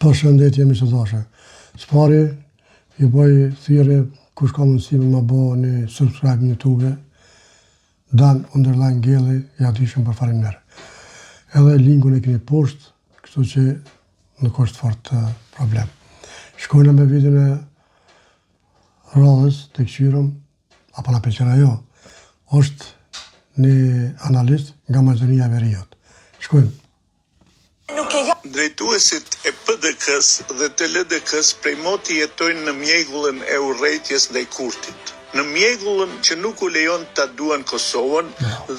Përshëndetje mi që dashe. Spari, ju bëj thirrje, kush ka mundësi me më bë një subscribe në YouTube, Dan underline Gelli, ja dishëm për faleminderit. Edhe linkun e keni poshtë, kështu që nuk është fort problem. Shkojnë me videon e radhës të këqyrëm, apo na pëlqen ajo, është një analist nga Maqedonia e Veriut. Shkojnë. Drejtuesit e PDK-s dhe të LDK-s prej moti jetojnë në mjegullën e urrejtjes ndaj Kurtit. Në mjegullën që nuk u lejon ta duan Kosovën,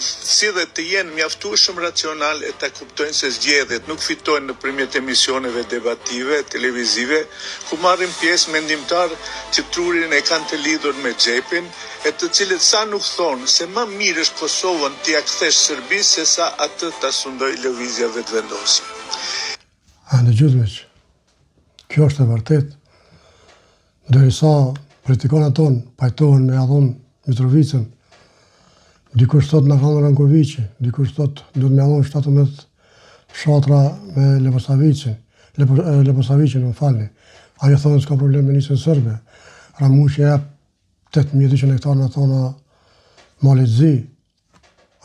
si dhe të jenë mjaftueshëm racional e ta kuptojnë se zgjedhjet nuk fitojnë nëpërmjet emisioneve debative, televizive, ku marrin pjesë mendimtarë që trurin e kanë të lidhur me xhepin, e të cilët sa nuk thonë se më mirë është Kosovën t'ia kthesh Serbisë se sa atë ta sundoj lëvizja vetëvendosje. Në gjithëveç, kjo është e vërtet, derisa politikanët tonë pajtohen me Adhon Mitrovicën, dikush thot na kanë Rankoviçi, dikush thot duhet me Adhon 17 fshatra me Leposavicin, më falni. Ajo thonë s'ka problem me nisën serbe. Ramushi jep 8.200 hektarë në thona malit zi,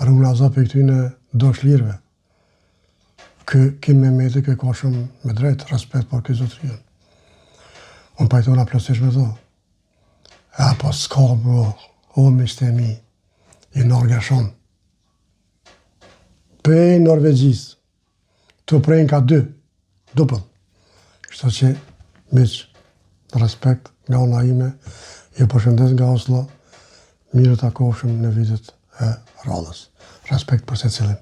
rrugën aza për këtyne dosh lirëve. Kim Mehmeti ka shumë me drejt, respekt për këtë zotrien. Unë pajtona plotësisht me to. Po s'ka bro, o mishtemi, i Norgeshon. Prej Norvegjis, të prejnë ka 2, dupëll. Kështu që, miq, respekt nga ona ime, ju përshëndes nga Oslo, mirë të takofshëm në vitet e radhës. Respekt për secilin.